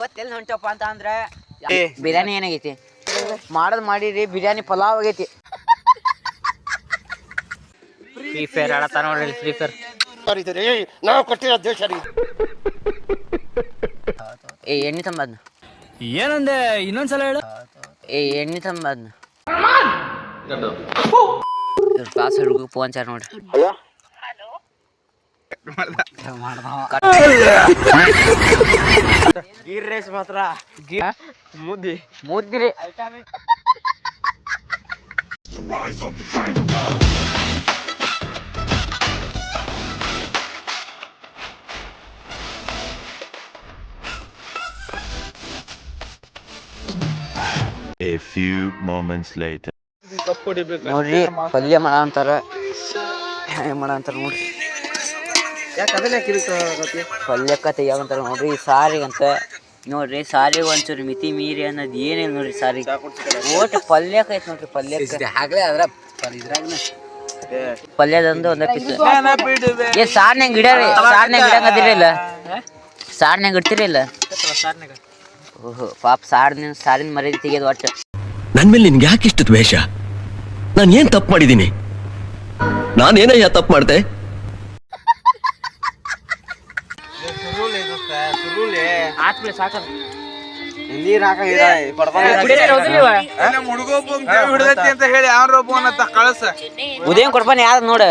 ಇವತ್ತೆಲ್ಲಿ ಹೊಂಟಪ್ಪ ಅಂತ ಅಂದ್ರೆ ಬಿರಿಯಾನಿ ಏನಾಗೈತಿ ಮಾಡೋದು ಮಾಡಿರಿ ಬಿರಿಯಾನಿ ಪಲಾವ್ ಆಗೈತಿ. ಫ್ರೀ ಫೈರ್ ಆಡತ್ತ ನೋಡ್ರಿ ಫ್ರೀ ಫೈರ್. ನಾವು ಕೊಟ್ಟಿರೋ ದೇಶ ಏ ಎಣ್ಣೆ ತಂಬದ್ನ ಏನಂದೆ ಇನ್ನೊಂದ್ಸಲ ಹೇಳು. ಏ ಎಣ್ಣೆ ತಂಬದ್ನ ಕ್ಲಾಸ್ ಹುಡುಗ ಫೋನ್ ಚಾರ್ ನೋಡ್ರಿ. ಗೀರ್ ರೇಸ್ ಮಾತ್ರ ಮುದ್ದಿ ಮುದ್ದಿರಿ. A few moments later. ನೋಡ್ರಿ ಪಲ್ಯ ಮಾಡ ಅಂತಾರ ನೋಡ್ರಿ. ಪಲ್ಯಕ್ಕ ತೆಗಿಯಾವಂತಾರ ನೋಡ್ರಿ. ಸಾರಿಗಂತ ನೋಡ್ರಿ ಸಾರಿಗೆ ಒಂಚೂರು ಮಿತಿ ಮೀರಿ ಅನ್ನೋದು ಏನಿಲ್ಲ ನೋಡ್ರಿ. ಸಾರಿಗೆ ಓಟ್ ಪಲ್ಯಕ್ಕ ಐತ್ ನೋಡ್ರಿ. ಪಲ್ಯದಂದು ಒಂದ ಪೀಸ್ ಏ ಸಾರ್ನ್ಯಾಗ ಗಿಡರಿ. ಸಾರ್ನ್ಯಾಗ ಗಿಡಂಗದಿರಿಲ್ಲ ಸಾರ್ನ್ಯಾಗ ಇಡ್ತಿರಿಲ್ಲ. ಓಹೋ ಪಾಪ ಸಾರಿನ ಮರ್ಯಾದೆ ತೆಗಿಯೋದು ಒಟ್ಟು. ನನ್ ಮೇಲೆ ನಿನ್ಗೆ ಯಾಕೆ ಇಷ್ಟು ದ್ವೇಷ? ನಾನು ಏನ್ ತಪ್ಪು ಮಾಡಿದ್ದೀನಿ? ನಾನೇನಯ್ಯ ತಪ್ಪು ಮಾಡ್ದೆ? ನೀರ್ ಉದಯ ಕೊಡ್ಪಾನೆ ಯಾವ್ದು ನೋಡ.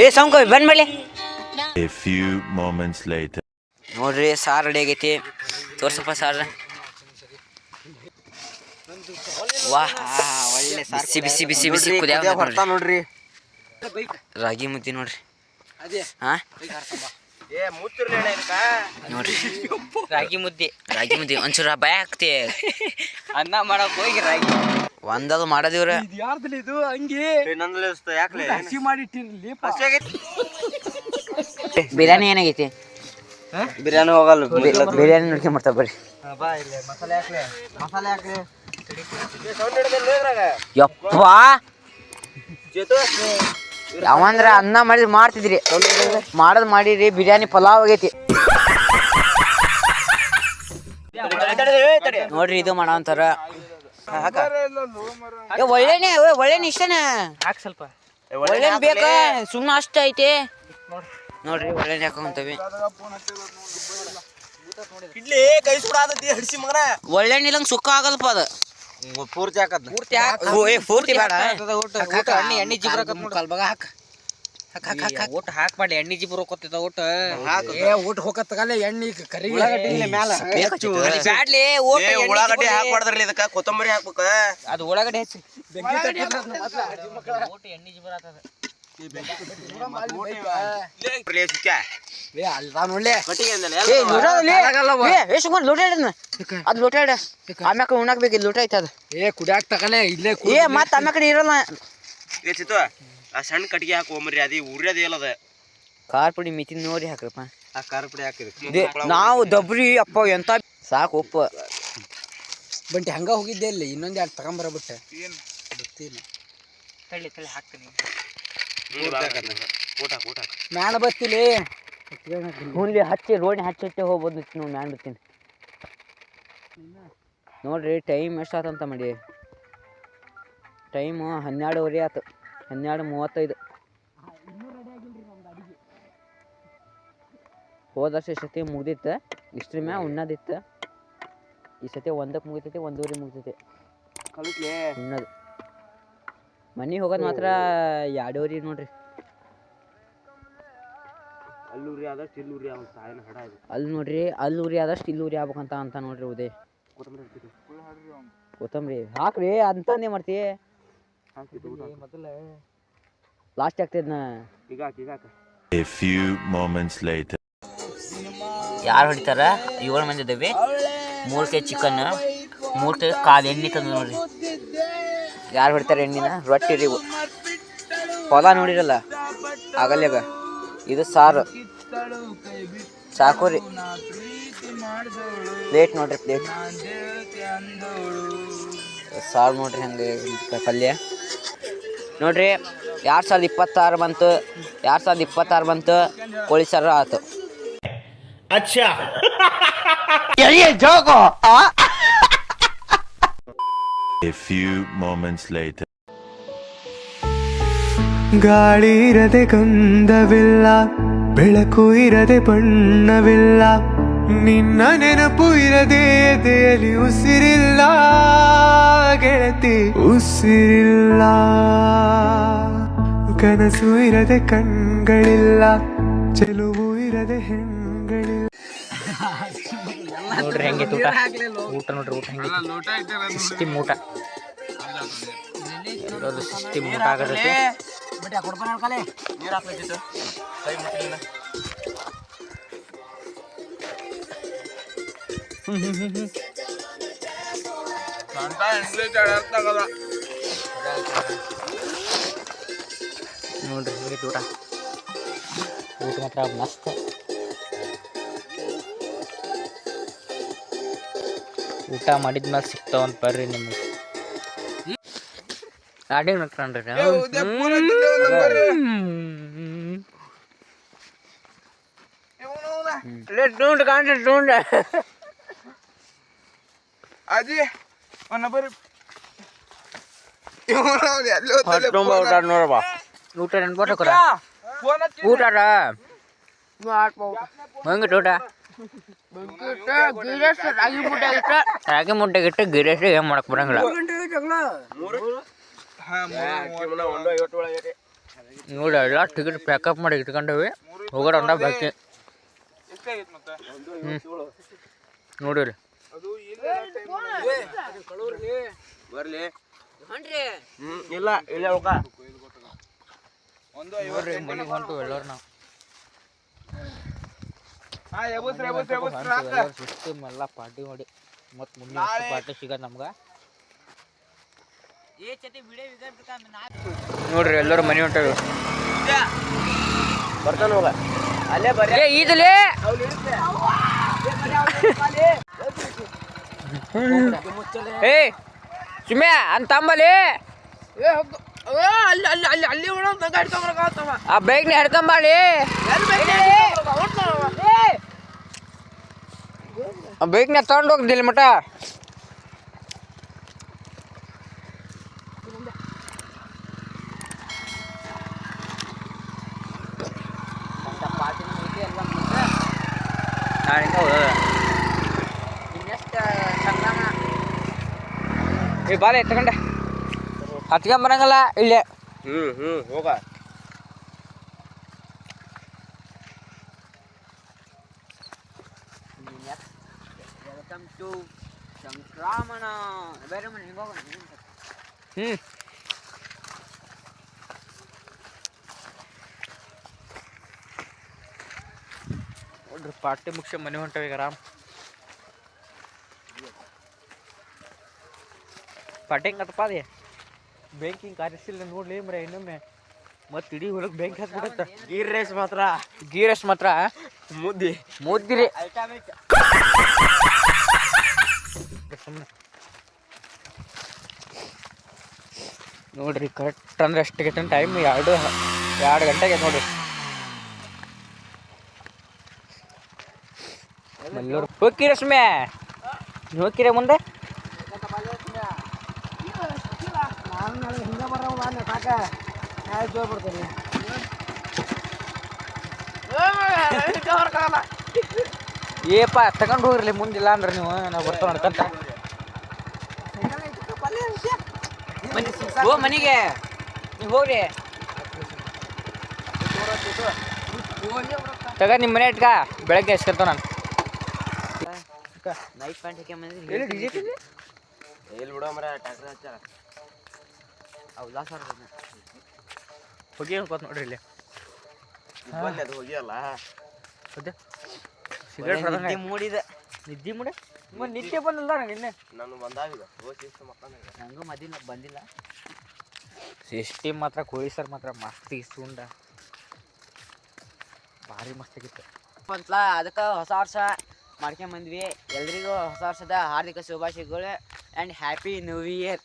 ಏ ಸೌಂಡ್ ಬಂದ್ ಮೇಲೆ. A few moments later. ನೋಡ್ರಿ ಸಾರ್ ರೆಡಿ ಆಗೈತಿ. ತೋರ್ಸಪ್ಪ ಸಾರ್. ವಾಹ್ ಒಳ್ಳೆ ಬಿಸಿ ಬಿಸಿ ಬಿಸಿ ಬಿಸಿ ಕುದಿಯಾಕ ನೋಡ್ರಿ. ರಾಗಿ ಮುದ್ದೆ ನೋಡ್ರಿ. ಹಾ ನೋಡ್ರಿ ರಾಗಿ ಮುದ್ದೆ ಒಂಚೂರ ಭಯ ಆಗ್ತಿ. ಅನ್ನ ಮಾಡಕ್ ಹೋಗಿ ರಾಗಿ ಒಂದದು ಮಾಡೋದಿವ್ರ. ಬಿರಿಯಾನಿ ಏನಾಗೈತಿ? ಬಿರಿಯಾನಿ ಹೋಗಲ್ಲ. ಬಿರಿಯಾನಿ ನೋಡ್ಕೊಂಡ್ ಬರ್ತಾವ ಬರ್ರಿ. ಯಪ್ಪ ಯಾವಂದ್ರ ಅನ್ನ ಮಾಡಿದ್ ಮಾಡ್ತಿದ್ರಿ ಮಾಡೋದ್ ಮಾಡಿರಿ ಬಿರಿಯಾನಿ ಪಲಾವ್ ಆಗೈತಿ ನೋಡ್ರಿ. ಇದು ಮಾಡೋ ಅಂತಾರ ಒಳ್ಳೆನೆ ಇಷ್ಟನ ಸ್ವಲ್ಪ ಒಳ್ಳೆ ಬೇಕ ಸುಮ್ಮನೆ ಅಷ್ಟ ಐತಿ ನೋಡ್ರಿ. ಒಳ್ಳೆ ಹಾಕೊಂತವಿ ಒಳ್ಳೆಣ್ಣೆ ಇಲ್ಲಂಗ್ ಸುಕ್ಕ ಆಗಲ್ಪ ಅದು. ಪೂರ್ತಿ ಹಾಕದ್ ಪೂರ್ತಿ ಬೇಡ. ಎಣ್ಣೆ ಊಟ ಹಾಕ್ಬೇಡಿ. ಎಣ್ಣೆ ಜಿಬ್ರು ಹೋಗ್ತಿದ್ದ ಊಟ ಊಟ ಹೋಗತ್ತಗಲ್ಲ ಎಣ್ಣೆ ಕರಿ ಬ್ಯಾಡ್ಲಿ. ಉಳ್ಳಾಗಡ್ಡಿ ಹಾಕ್ಬಾರ್ದ್ರಲ್ಲಿ ಇದಕ್ಕ ಕೊತ್ತಂಬರಿ ಹಾಕ್ಬೇಕ. ಅದು ಉಳ್ಳಾಗಡ್ಡಿ ಹೆಚ್ಚು ಎಣ್ಣೆ ಜಿಬ್ರ ಆಗ್ತದ. ಅದ್ ಲೋಟ ಆಮ್ಯಾಕ ಉಣ್ಣಾಕ್ ಬೇಕು. ಲೋಟ ಐತ ಅದ. ಕುಡಿಯಾಕ ತಗಲೆ ಇಲ್ಲೇ ಮತ್ತ ಆಮ್ಯಾಕಡೆ ಇರಲ್ಲ. ಆ ಸಣ್ಣ ಕಟ್ಟಿಗೆ ಹಾಕೋಮರಿ ಅದಿ ಉರ್ಯದ ಇಲ್ಲದ. ಖಾರ ಪುಡಿ ಮಿತಿ ನೋಡಿ ಹಾಕ್ರಪ್ಪ. ಆ ಖಾರ ಪುಡಿ ಹಾಕಿದ್ರಿ ನಾವು ದಬ್ರಿ ಅಪ್ಪ ಎಂತ ಸಾಕು ಉಪ್ಪು ಬಂಟಿ ಹಂಗ ಹೋಗಿದ್ದೆ ಇಲ್ಲಿ. ಇನ್ನೊಂದ್ ಎರಡು ತಗೊಂಬರಬಿಟ್ಟೆ ಗೊತ್ತಿಲ್ಲ. ತಳ್ಳಿ ಹಾಕ್ತೀನಿ ಮ್ಯಾಲ ಬತ್ತಿಲಿ ಹುನ್ಲಿ ಹಚ್ಚಿ ರೋಡ್ ಹಚ್ಚಿ ಹೋಗ್ಬೋದು ನಾವು ಮ್ಯಾನ್ ಬರ್ತೀನಿ ನೋಡ್ರಿ. ಟೈಮ್ ಎಷ್ಟಾತಂತ ಮಾಡಿ. ಟೈಮು 12:30 ಆಯ್ತು. 12:35. ಹೋದ ವರ್ಷ ಈ ಸತಿ ಮುಗ್ದಿತ್ತು. ಇಷ್ಟ್ರ ಮ್ಯಾಗ ಉಣ್ಣದಿತ್ತು. ಈ ಸತಿ 1ಕ್ಕೆ ಮುಗಿತೈತಿ 1:30 ಮುಗ್ತೈತಿ ಉಣ್ಣದು. ಮನೆಗೆ ಹೋಗೋದು ಮಾತ್ರ 2:30 ನೋಡ್ರಿ. ಅಲ್ಲಿ ನೋಡ್ರಿ ಅಲ್ಲಿ ಉರಿ ಆದಷ್ಟು ಇಲ್ಲಿ ಉರಿ ಆಗ್ಬೇಕಂತ ಅಂತ ನೋಡ್ರಿ. ಉದಯ್ ಕೊತ್ತಂಬರಿ ಹಾಕ್ರಿ ಅಂತಂದೇ ಮಾಡ್ತಿ. ಲಾಸ್ಟ್ ಆಗ್ತದ. A few moments later. ಯಾರು ಹೊಡಿತಾರ? 7 ಮಂದಿ ಇದ್ದೇವೆ. 3 kg ಚಿಕನ್, 3 kg ಕಾಲು ಎಣ್ಣೆ ತಂದು ನೋಡ್ರಿ. ಯಾರು ಹೊಡಿತಾರೆ ಎಣ್ಣಿನ? ರೊಟ್ಟಿ ರೀ ಹೊಲ ನೋಡಿರಲ್ಲ ಆಗಲ್ಯಾಗ. ಇದು ಸಾರು ಸಾಕು ರೀ. ಪ್ಲೇಟ್ ನೋಡ್ರಿ ಪ್ಲೇಟ್ ಸಾರು ನೋಡ್ರಿ. ಹಂಗೆ ಪಲ್ಯ ನೋಡ್ರಿ 2026 ಬಂತು 2026 ಬಂತು ಕೋಳಿ ಸಾರು ಆಯ್ತು. A few moments later. ಗಾಳಿ ಇರದೆ ಗಂಧವಿಲ್ಲ, ಬೆಳಕು ಇರದೆ ಬಣ್ಣವಿಲ್ಲ, ನಿನ್ನ ನೆನಪು ಇರದೆ ಎದೆಯಲ್ಲಿ ಉಸಿರಿಲ್ಲ ಗೆಳತಿ ಉಸಿರಿಲ್ಲ. ಕನಸು ಇರದೆ ಕಣ್ಗಳಿಲ್ಲ, ಚೆಲುವು ಇರದೆ ಹೆಣ್ಗಳಿಲ್ಲ. ನೋಡ್ರಿ ಹೆಂಗಿತ್ತು ಊಟ ನೋಡ್ರಿ ಊಟ ಹೆಂಗಿತ್ತು ಸಿಸ್ಟಮ್ ಊಟ ಸಿಸ್ಟಮ್ ಊಟ ಆಗತೈತಿ. ನೋಡ್ರಿ ಹೆಂಗಿತ್ತು ಊಟ ಮಾತ್ರ ಮಸ್ತ್. ಊಟ ಮಾಡಿದ್ಮೇಲೆ ಸಿಗ್ತಾವಂತ ಬರ್ರಿ ನಿಮ್ಗೆ. ಗಾಡಿಗೆ ನಕ್ಕೊಂಡ್ರಿ ನೋಡಪ್ಪ ಊಟ ನೆನ್ಬೋಟ್ರ ಊಟ ಹೆಂಗಿತ್ತು ಊಟ? ರಾಗಿ ಮುಟ್ಟೆಗಿಟ್ಟು ಗಿರೀಶ್ ಏನ್ ಮಾಡಕ್ ಬರಂಗಿಲ್ಲ. ನೋಡಿ ಎಲ್ಲ ಟಿಕೆಟ್ ಪ್ಯಾಕಪ್ ಮಾಡಿ ಇಟ್ಕೊಂಡವಿ ಹೋಗೋಣ ಅಂದ ಬಾಕಿ. ನೋಡಿರಿ ಇಲ್ಲ ಇಲ್ಲ ಮನೆಗೆ ಹೊಂಟು ಎಲ್ಲರೂ ನಾವು ಸಿಸ್ಟಮ್ ಎಲ್ಲ ಪಾರ್ಟಿ ಮಾಡಿ ಮತ್ತು ಮುಂದಿನ ಪಾರ್ಟಿ ಸಿಗತ್ತೆ ನಮ್ಗೆ. ನೋಡ್ರಿ ಎಲ್ಲರೂ ಮನೆ ಹೊಂಟವಿ ಬರ್ತಾನ ಹೋಗ ಅಲ್ಲೇ ಬರ್ರಿ ಈದಲೇ ಏ ಸುಮ್ಯಾ ಅಂತಂಬಲಿ ಆ ಬೈಕ್ನ ಹಿಡ್ಕೊಂಬಾಳಿ ಆ ಬೈಕ್ನ ತಗೊಂಡು ಹೋಗ್ದಿಲ್ಲ ಮಟ. ಏ ಬಾಲೆ ತಗೊಂಡೆ ಹತ್ಕೊಂಬರಂಗಲ್ಲ ಇಲ್ಲೇ. ಹೋಗ ವೆಲ್ಕಮ್ ಟು ಸಂಕ್ರಮಣ. ಬೇರೆ ಮನೆ ಹಿಂಗೆ ಹೋಗೋಣ. ನೋಡ್ರಿ ಪಾರ್ಟಿ ಮುಗಿಸಿ ಮನೆ ಹೊಂಟವ ಈಗ ಆರಾಮ್. ಪಾರ್ಟಿ ಹೆಂಗತ್ತಪ್ಪ ಅದೇ ಬ್ಯಾಂಕ್ ಹಿಂಗೆ ಕಾರಿಸಿಲ್ಲ ನೋಡ್ಲಿ ಮರ ಇನ್ನೊಮ್ಮೆ ಮತ್ತೆ ಇಡೀ ಹೊಲಕ್ಕೆ ಬ್ಯಾಂಕ್ ಹಾಕ್ಬಿಡತ್ತ. ಗೀರ್ ರೇಸ್ ಮಾತ್ರ ಮುದ್ದಿರಿ ನೋಡ್ರಿ ಕರೆಕ್ಟ್ ಅಂದ್ರೆ ಅಷ್ಟಿಗೆ ಟೈಮ್ 2 ಗಂಟೆಗೆ ನೋಡ್ರಿ. ಎಲ್ಲರೂ ಹೋಗ್ತೀರ ಸುಮ್ಮನೆ ನೀವು ಹೋಗ್ತೀರ ಮುಂದೆ ಏಪ ತಗೊಂಡು ಹೋಗಿರ್ಲಿ ಮುಂದಿಲ್ಲ ಅಂದ್ರೆ ನೀವು ನಾವು ಬರ್ತಾವ ನಡ್ಕಂತ ಓ ಮನೆಗೆ ನೀವು ಹೋಗ್ರಿ ತಗ ನಿಮ್ಮ ಮನೆ ಇಟ್ಕ ಬೆಳಗ್ಗೆ ಎಸ್ಕರ್ತಾವ ನಾನು ನೈಟ್ ಪ್ಯಾಂಟ್ ಹಾಕ್ಯಂಬಂದ್ರೆ ಎಲ್ಲಿ ಬಿಡೋ ಮರ ಟ್ಯಾಕ್ಟರ್ ಹಚ್ಚಾರ ಹೌದಾ ಸರ್ ಹೋಗಿ ಅನ್ಕೋತ ನೋಡ್ರಿ ಇಲ್ಲಿ ಅದು ಹೋಗಿಯಲ್ಲ ಸಿಗರೇಟ್ ಮೂಡಿದೆ ನಿದ್ದೆ ಮೂಡೆ ನಿದ್ದೆ ಬಂದಿಲ್ಲ ನಿನ್ನೆ ನಾನು ಬಂದಾವಿದ ನಂಗೂ ಬಂದಿಲ್ಲ. ಸಿಸ್ಟಮ್ ಮಾತ್ರ ಕೋಳಿ ಸರ್ ಮಾತ್ರ ಮಸ್ತ್ ಇಸ್ಕೊಂಡ ಭಾರಿ ಮಸ್ತ್ ಆಗಿತ್ತು ಅಂತಲ. ಅದಕ್ಕೆ ಹೊಸ ವರ್ಷ ಮಾಡ್ಕೊಂಬಂದ್ವಿ. ಎಲ್ರಿಗೂ ಹೊಸ ವರ್ಷದ ಹಾರ್ದಿಕ ಶುಭಾಶಯಗಳು ಆ್ಯಂಡ್ ಹ್ಯಾಪಿ ನ್ಯೂ ಇಯರ್.